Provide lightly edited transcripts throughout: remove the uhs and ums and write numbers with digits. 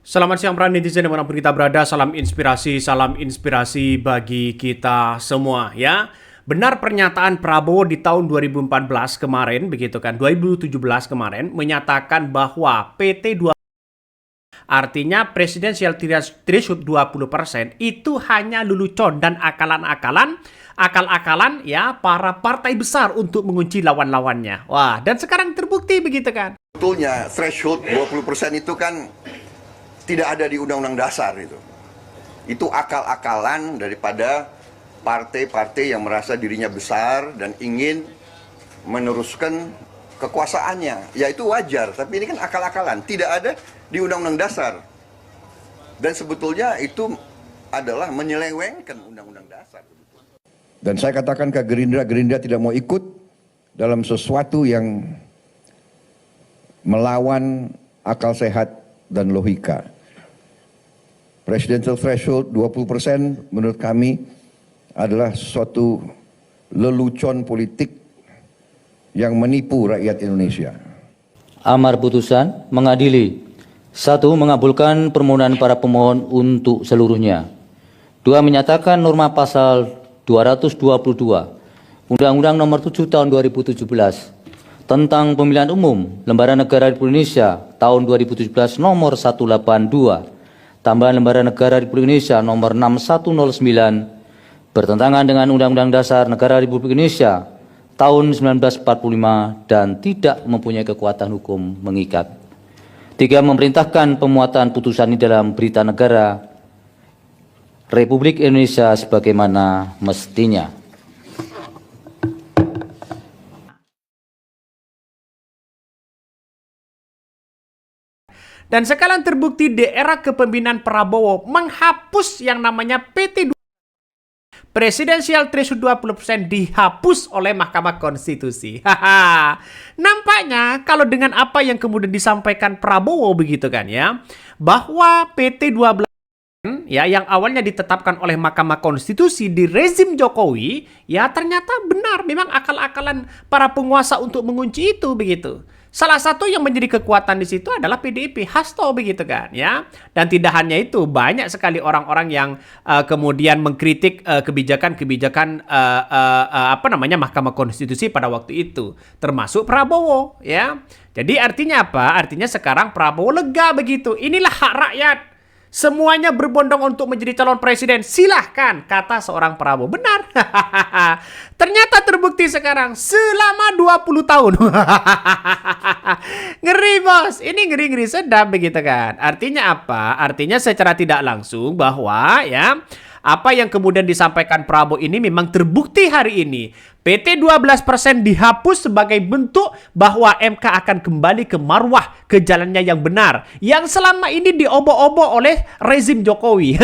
Selamat siang para netizen dimanapun kita berada, salam inspirasi bagi kita semua ya. Benar pernyataan Prabowo di tahun 2014 kemarin, begitu kan, 2017 kemarin, menyatakan bahwa PT 2 artinya presidensial threshold 20% itu hanya lelucon dan akal-akalan ya para partai besar untuk mengunci lawan-lawannya. Wah, dan sekarang terbukti begitu kan. Sebetulnya threshold 20% itu kan tidak ada di Undang-Undang Dasar itu. Itu akal-akalan daripada partai-partai yang merasa dirinya besar dan ingin meneruskan kekuasaannya. Ya itu wajar, tapi ini kan akal-akalan. Tidak ada di Undang-Undang Dasar. Dan sebetulnya itu adalah menyelewengkan Undang-Undang Dasar. Dan saya katakan ke Gerindra, Gerindra tidak mau ikut dalam sesuatu yang melawan akal sehat dan logika. Presidential threshold 20% menurut kami adalah suatu lelucon politik yang menipu rakyat Indonesia. Amar putusan mengadili. 1. Mengabulkan permohonan para pemohon untuk seluruhnya. 2. Menyatakan norma pasal 222 Undang-Undang Nomor 7 Tahun 2017 tentang Pemilihan Umum Lembaga Negara Republik Indonesia tahun 2017 nomor 182 tambahan Lembaga Negara Republik Indonesia nomor 6109 bertentangan dengan Undang-Undang Dasar Negara Republik Indonesia tahun 1945 dan tidak mempunyai kekuatan hukum mengikat. 3. Memerintahkan pemuatan putusan ini dalam Berita Negara Republik Indonesia sebagaimana mestinya. Dan sekarang terbukti di era kepemimpinan Prabowo menghapus yang namanya PT 2. Presidensial threshold 20% dihapus oleh Mahkamah Konstitusi. Nampaknya kalau dengan apa yang kemudian disampaikan Prabowo begitu kan ya, bahwa PT 12 ya yang awalnya ditetapkan oleh Mahkamah Konstitusi di rezim Jokowi, ya ternyata benar memang akal-akalan para penguasa untuk mengunci itu begitu. Salah satu yang menjadi kekuatan di situ adalah PDIP, Hasto begitu kan ya. Dan tidak hanya itu, banyak sekali orang-orang yang kemudian mengkritik kebijakan-kebijakan Mahkamah Konstitusi pada waktu itu, termasuk Prabowo ya. Jadi artinya apa? Artinya sekarang Prabowo lega begitu. Inilah hak rakyat. Semuanya berbondong untuk menjadi calon presiden. Silahkan, kata seorang Prabowo. Benar. Ternyata terbukti sekarang selama 20 tahun. Ngeri bos. Ini ngeri-ngeri sedap begitu kan. Artinya apa? Artinya secara tidak langsung bahwa ya apa yang kemudian disampaikan Prabowo ini memang terbukti hari ini. PT 12% dihapus sebagai bentuk bahwa MK akan kembali ke marwah, ke jalannya yang benar. Yang selama ini diobo-obo oleh rezim Jokowi.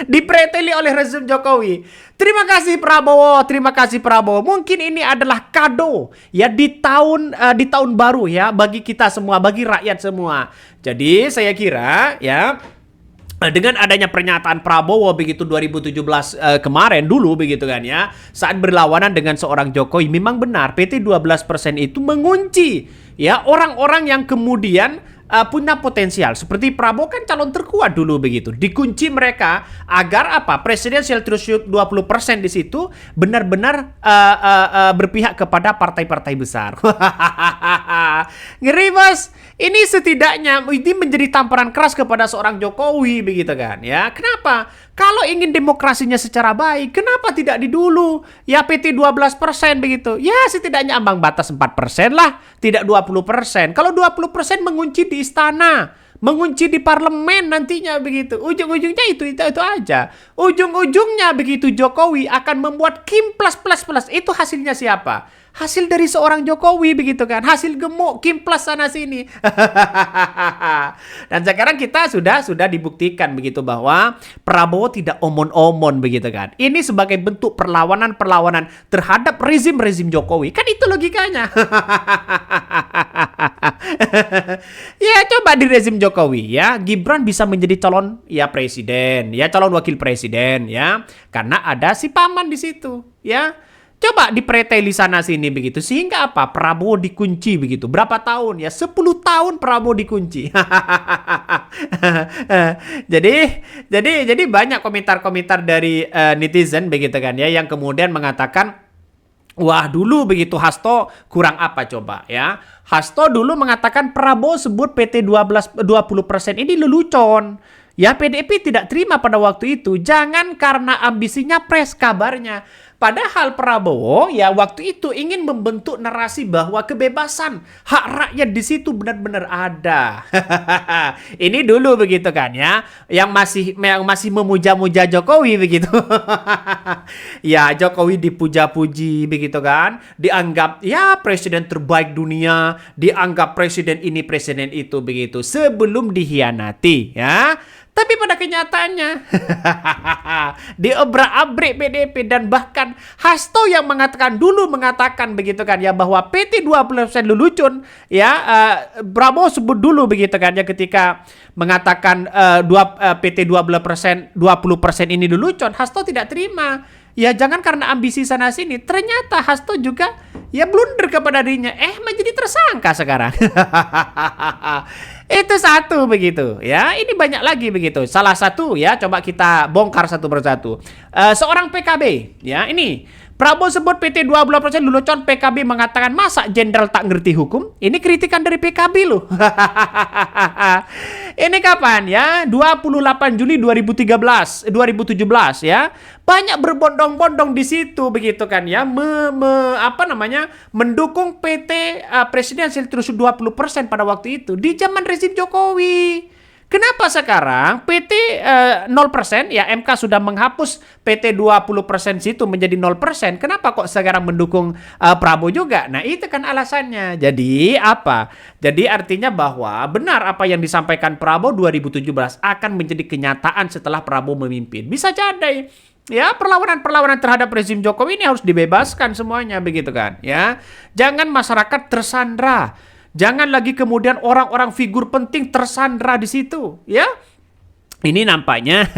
Dipreteli oleh rezim Jokowi. Terima kasih Prabowo, terima kasih Prabowo. Mungkin ini adalah kado ya di tahun baru ya bagi kita semua, bagi rakyat semua. Jadi saya kira ya dengan adanya pernyataan Prabowo begitu 2017 kemarin dulu begitu kan ya, saat berlawanan dengan seorang Jokowi, memang benar PT 12% itu mengunci ya orang-orang yang kemudian punya potensial. Seperti Prabowo kan calon terkuat dulu begitu. Dikunci mereka agar apa? Presidensial threshold 20% di situ benar-benar berpihak kepada partai-partai besar. Ngeri bos. Ini setidaknya ini menjadi tamparan keras kepada seorang Jokowi begitu kan ya. Kenapa? Kalau ingin demokrasinya secara baik, kenapa tidak di dulu? Ya PT 12% begitu. Ya setidaknya ambang batas 4% lah, tidak 20%. Kalau 20% mengunci di istana, mengunci di parlemen nantinya begitu. Ujung-ujungnya itu aja. Ujung-ujungnya begitu Jokowi akan membuat Kim plus. Itu hasilnya siapa? Hasil dari seorang Jokowi begitu kan. Hasil gemuk Kim plus sana sini. Dan sekarang kita sudah dibuktikan begitu bahwa Prabowo tidak omon-omon begitu kan. Ini sebagai bentuk perlawanan terhadap rezim Jokowi. Kan itu logikanya. Ya coba di rezim Jokowi ya, Gibran bisa menjadi calon ya presiden, ya calon wakil presiden ya. Karena ada si paman di situ ya. Coba dipreteli sana sini begitu. Sehingga apa? Prabowo dikunci begitu. Berapa tahun ya? 10 tahun Prabowo dikunci. jadi banyak komentar-komentar dari netizen begitu kan ya, yang kemudian mengatakan, wah dulu begitu Hasto kurang apa coba ya. Hasto dulu mengatakan Prabowo sebut PT 20% ini lelucon. Ya, PDIP tidak terima pada waktu itu. Jangan karena ambisinya pres kabarnya. Padahal Prabowo ya waktu itu ingin membentuk narasi bahwa kebebasan hak rakyat di situ benar-benar ada. Ini dulu begitu kan ya, yang masih memuja-muja Jokowi begitu. Ya, Jokowi dipuja-puji begitu kan, dianggap ya presiden terbaik dunia, dianggap presiden ini presiden itu begitu sebelum dihianati ya. Tapi pada kenyataannya diobrak-abrik PDIP, dan bahkan Hasto yang dulu mengatakan begitu kan ya bahwa PT 20% lelucon ya, Prabowo sebut dulu begitu kan ya ketika mengatakan PT 20% ini lelucon. Hasto tidak terima. Ya jangan karena ambisi sana sini, ternyata Hasto juga ya blunder kepada dirinya, menjadi tersangka sekarang. Itu satu begitu ya. Ini banyak lagi begitu. Salah satu ya, coba kita bongkar satu persatu. Seorang PKB ya, ini Prabowo sebut PT 20% lelucon, PKB mengatakan masa jenderal tak ngerti hukum. Ini kritikan dari PKB loh. Ini kapan ya? 28 Juli 2017 ya. Banyak berbondong-bondong di situ begitu kan ya, mendukung PT Presidensial Threshold 20% pada waktu itu di zaman rezim Jokowi. Kenapa sekarang PT 0% ya, MK sudah menghapus PT 20% situ menjadi 0%. Kenapa kok sekarang mendukung Prabowo juga? Nah, itu kan alasannya. Jadi apa? Jadi artinya bahwa benar apa yang disampaikan Prabowo 2017 akan menjadi kenyataan setelah Prabowo memimpin. Bisa jadi ya, perlawanan terhadap rezim Jokowi ini harus dibebaskan semuanya begitu kan ya. Jangan masyarakat tersandra. Jangan lagi kemudian orang-orang figur penting tersandra di situ, ya. Ini nampaknya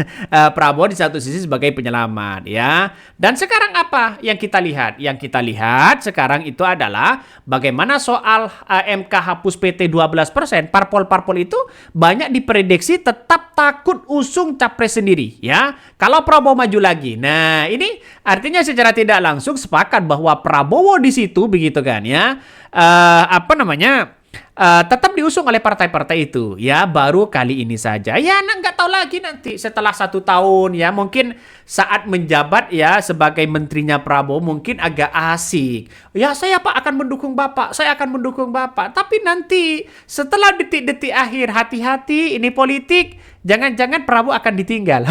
Prabowo di satu sisi sebagai penyelamat ya. Dan sekarang apa yang kita lihat? Yang kita lihat sekarang itu adalah bagaimana soal MK hapus PT 12%. Parpol-parpol itu banyak diprediksi tetap takut usung capres sendiri ya. Kalau Prabowo maju lagi. Nah, ini artinya secara tidak langsung sepakat bahwa Prabowo di situ begitu kan ya. Tetap diusung oleh partai-partai itu ya, baru kali ini saja ya. Nggak tahu lagi nanti setelah 1 tahun ya, mungkin saat menjabat ya sebagai menterinya Prabowo mungkin agak asik ya, saya akan mendukung Bapak, saya akan mendukung Bapak. Tapi nanti setelah detik-detik akhir, hati-hati, ini politik, jangan-jangan Prabowo akan ditinggal.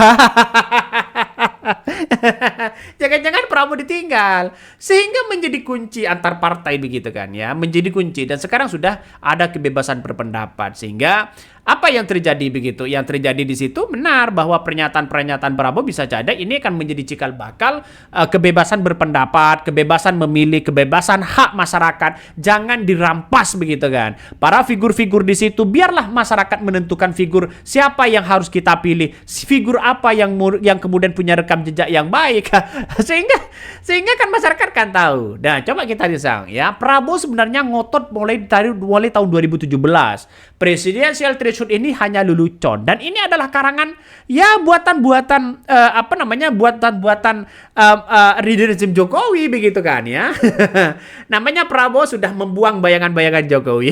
Jangan-jangan Prabowo ditinggal, sehingga menjadi kunci antar partai begitu kan ya, menjadi kunci. Dan sekarang sudah ada kebebasan berpendapat, sehingga apa yang terjadi begitu? Yang terjadi di situ benar bahwa pernyataan-pernyataan Prabowo bisa jadi ini akan menjadi cikal bakal kebebasan berpendapat, kebebasan memilih, kebebasan hak masyarakat. Jangan dirampas begitu kan. Para figur-figur di situ biarlah masyarakat menentukan figur siapa yang harus kita pilih, figur apa yang kemudian punya rekam jejak yang baik. sehingga kan masyarakat kan tahu. Nah, coba kita risang ya. Prabowo sebenarnya ngotot mulai tahun 2017. Presidensial threshold ini hanya lelucon, dan ini adalah karangan ya buatan-buatan rezim Jokowi begitu kan ya. Namanya Prabowo sudah membuang bayangan-bayangan Jokowi.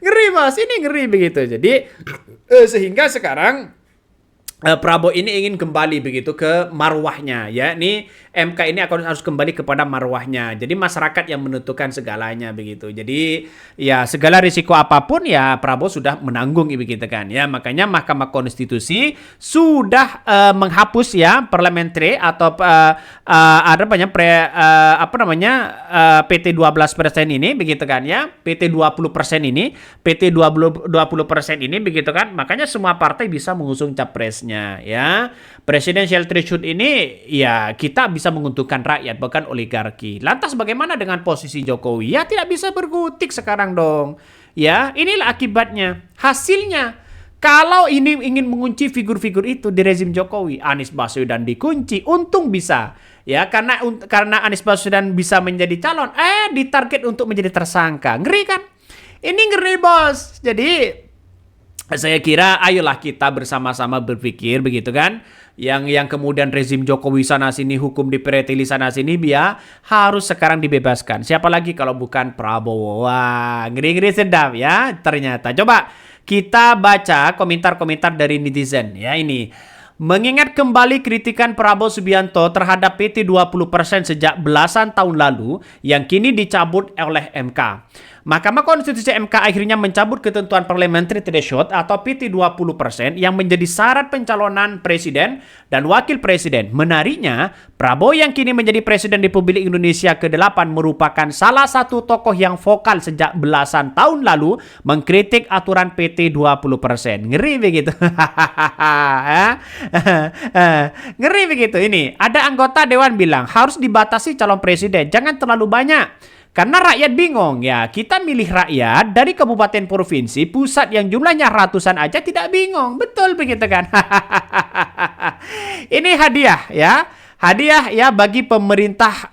Ngeri bos, ini ngeri begitu. Jadi sehingga sekarang Prabowo ini ingin kembali begitu ke marwahnya ya. Ini MK ini harus kembali kepada marwahnya. Jadi masyarakat yang menentukan segalanya begitu. Jadi ya segala risiko apapun ya Prabowo sudah menanggung begitu kan ya. Makanya Mahkamah Konstitusi sudah menghapus ya parliamentary atau PT 12% ini begitu kan ya. PT 20% ini, PT 20% ini begitu kan. Makanya semua partai bisa mengusung capresnya ya. Presidensial threshold ini ya kita bisa menguntungkan rakyat bukan oligarki. Lantas bagaimana dengan posisi Jokowi? Ya tidak bisa berkutik sekarang dong. Ya, inilah akibatnya. Hasilnya Kalau ini ingin mengunci figur-figur itu di rezim Jokowi, Anies Baswedan dikunci, untung bisa. Ya, karena Anies Baswedan bisa menjadi calon, ditarget untuk menjadi tersangka. Ngeri kan? Ini ngeri, Bos. Jadi saya kira ayolah kita bersama-sama berpikir begitu kan. Yang kemudian rezim Jokowi sana sini, hukum dipreteli sana sini, harus sekarang dibebaskan. Siapa lagi kalau bukan Prabowo? Wah, ngeri-ngeri sedap ya ternyata. Coba kita baca komentar-komentar dari netizen ya ini. Mengingat kembali kritikan Prabowo Subianto terhadap PT 20% sejak belasan tahun lalu yang kini dicabut oleh MK. Mahkamah Konstitusi MK akhirnya mencabut ketentuan parliamentary threshold atau PT 20% yang menjadi syarat pencalonan presiden dan wakil presiden. Menariknya, Prabowo yang kini menjadi Presiden Republik Indonesia ke-8 merupakan salah satu tokoh yang vokal sejak belasan tahun lalu mengkritik aturan PT 20%. Ngeri begitu. Ngeri begitu ini. Ada anggota dewan bilang harus dibatasi calon presiden, jangan terlalu banyak. Karena rakyat bingung ya, kita milih rakyat dari kabupaten provinsi pusat yang jumlahnya ratusan aja tidak bingung. Betul begitu kan? Ini hadiah ya. Hadiah ya bagi pemerintah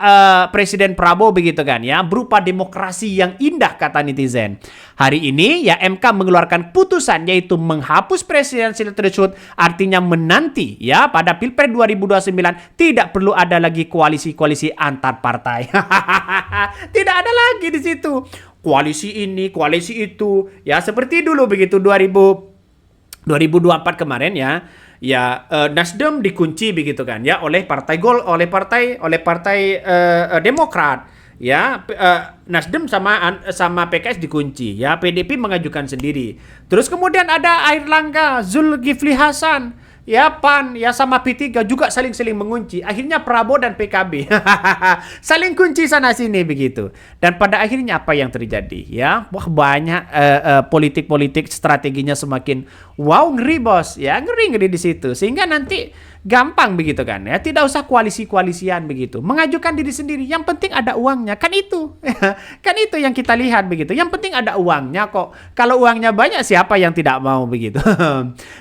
Presiden Prabowo begitu kan ya, berupa demokrasi yang indah kata netizen. Hari ini ya MK mengeluarkan putusan yaitu menghapus presidensial threshold, artinya menanti ya pada Pilpres 2029 tidak perlu ada lagi koalisi-koalisi antar partai. Tidak ada lagi di situ. Koalisi ini, koalisi itu ya seperti dulu begitu 2024 kemarin ya. Ya Nasdem dikunci begitu kan ya oleh partai Demokrat ya. Nasdem sama PKS dikunci ya, PDP mengajukan sendiri. Terus kemudian ada Airlangga, Zulkifli Hasan ya, PAN ya sama P3 juga saling mengunci. Akhirnya Prabowo dan PKB saling kunci sana sini begitu. Dan pada akhirnya apa yang terjadi ya? Wah, banyak politik strateginya semakin ngeri bos ya, ngeri di situ. Sehingga nanti gampang begitu kan ya, tidak usah koalisian begitu, mengajukan diri sendiri, yang penting ada uangnya kan itu. Kan itu yang kita lihat begitu, yang penting ada uangnya kok. Kalau uangnya banyak siapa yang tidak mau begitu.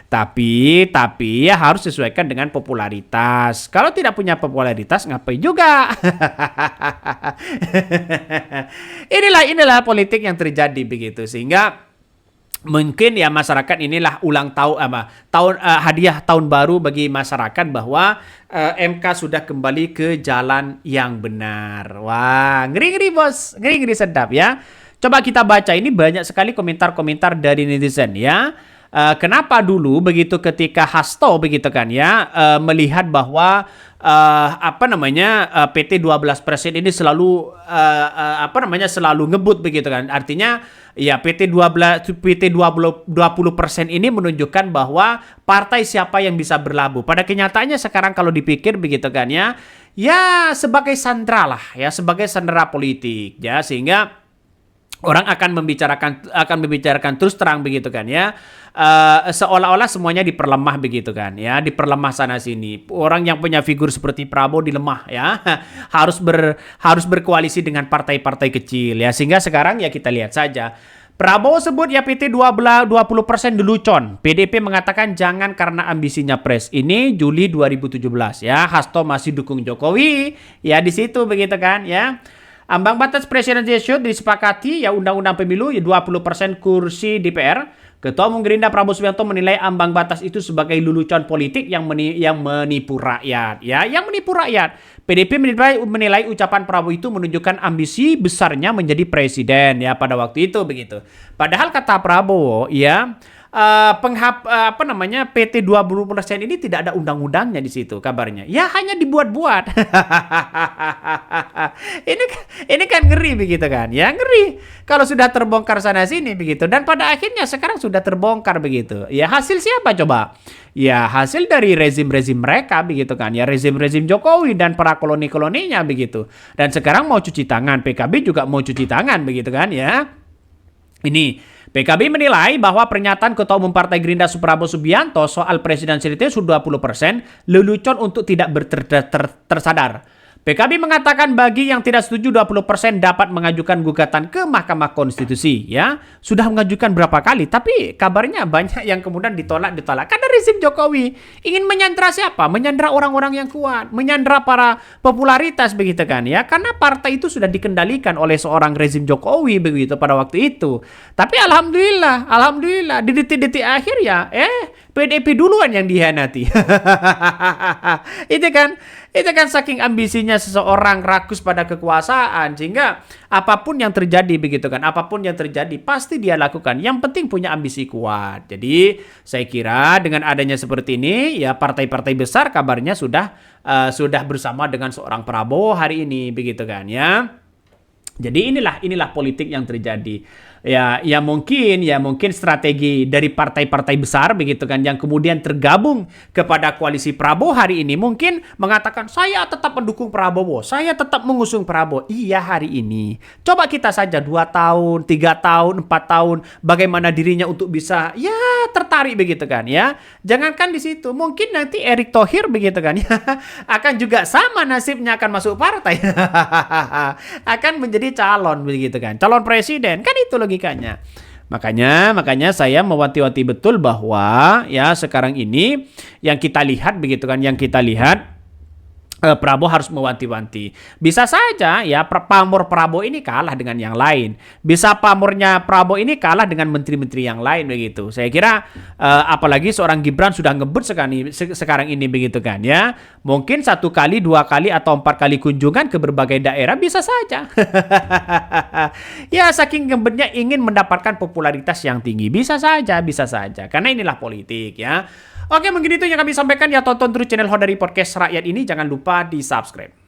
tapi ya harus sesuaikan dengan popularitas. Kalau tidak punya popularitas ngapain juga. inilah politik yang terjadi begitu, sehingga mungkin ya masyarakat inilah hadiah tahun baru bagi masyarakat bahwa MK sudah kembali ke jalan yang benar. Wah, ngeri bos, ngeri sedap ya. Coba kita baca, ini banyak sekali komentar-komentar dari netizen ya. Kenapa dulu begitu ketika Hasto begitu kan ya melihat bahwa PT 12% ini selalu selalu ngebut begitu kan. Artinya ya PT 20% ini menunjukkan bahwa partai siapa yang bisa berlabuh. Pada kenyataannya sekarang kalau dipikir begitu kan ya sebagai sandera lah ya, sebagai sandera politik ya, sehingga orang akan membicarakan terus terang begitu kan ya, seolah-olah semuanya diperlemah begitu kan ya, diperlemah sana sini. Orang yang punya figur seperti Prabowo dilemah ya, harus berkoalisi dengan partai-partai kecil ya, sehingga sekarang ya kita lihat saja. Prabowo sebut ya PT 20% lelucon. PDP mengatakan jangan karena ambisinya pres. Ini Juli 2017 ya. Hasto masih dukung Jokowi ya di situ begitu kan ya. Ambang batas presidensial threshold disepakati ya undang-undang pemilu ya 20% kursi DPR. Ketua Umum Gerindra Prabowo Subianto menilai ambang batas itu sebagai lelucon politik yang menipu rakyat ya, yang menipu rakyat. PDP menilai ucapan Prabowo itu menunjukkan ambisi besarnya menjadi presiden ya pada waktu itu begitu. Padahal kata Prabowo ya PT 20% ini tidak ada undang-undangnya di situ kabarnya. Ya hanya dibuat-buat. Ini kan ngeri begitu kan? Ya ngeri. Kalau sudah terbongkar sana sini begitu, dan pada akhirnya sekarang sudah terbongkar begitu. Ya hasil siapa coba? Ya hasil dari rezim-rezim mereka begitu kan? Ya rezim-rezim Jokowi dan para koloni-koloninya begitu. Dan sekarang mau cuci tangan, PKB juga mau cuci tangan begitu kan ya? Ini PKB menilai bahwa pernyataan Ketua Umum Partai Gerindra Prabowo Subianto soal presidensial threshold 20% lelucon untuk tidak tersadar. PKB mengatakan bagi yang tidak setuju 20% dapat mengajukan gugatan ke Mahkamah Konstitusi ya. Sudah mengajukan berapa kali tapi kabarnya banyak yang kemudian ditolak. Karena rezim Jokowi ingin menyandra siapa? Menyandra orang-orang yang kuat, menyandra para popularitas begitu kan ya. Karena partai itu sudah dikendalikan oleh seorang rezim Jokowi begitu pada waktu itu. Tapi alhamdulillah di detik-detik akhir ya PDIP duluan yang dihianati. Itu kan saking ambisinya seseorang rakus pada kekuasaan sehingga apapun yang terjadi begitu kan, apapun yang terjadi pasti dia lakukan. Yang penting punya ambisi kuat. Jadi saya kira dengan adanya seperti ini ya partai-partai besar kabarnya sudah bersama dengan seorang Prabowo hari ini begitu kan ya. Jadi inilah politik yang terjadi. Ya mungkin strategi dari partai-partai besar begitu kan yang kemudian tergabung kepada koalisi Prabowo hari ini mungkin mengatakan saya tetap mendukung Prabowo, saya tetap mengusung Prabowo. Iya hari ini. Coba kita saja 2 tahun, 3 tahun, 4 tahun bagaimana dirinya untuk bisa ya tertarik begitu kan ya. Jangankan di situ, mungkin nanti Erick Thohir begitu kan ya akan juga sama nasibnya akan masuk partai. Akan menjadi calon begitu kan. Calon presiden kan itu logikanya. Makanya saya mewanti-wanti betul bahwa ya sekarang ini yang kita lihat begitu kan, Prabowo harus mewanti-wanti. Bisa saja ya pamor Prabowo ini kalah dengan yang lain. Bisa pamornya Prabowo ini kalah dengan menteri-menteri yang lain begitu. Saya kira apalagi seorang Gibran sudah ngebut sekarang ini begitu kan ya. Mungkin 1 kali, 2 kali atau 4 kali kunjungan ke berbagai daerah bisa saja. Ya saking ngebutnya ingin mendapatkan popularitas yang tinggi. Bisa saja. Karena inilah politik ya. Oke, mungkin itu yang kami sampaikan ya. Tonton terus channel Hodari Podcast Rakyat ini. Jangan lupa di subscribe.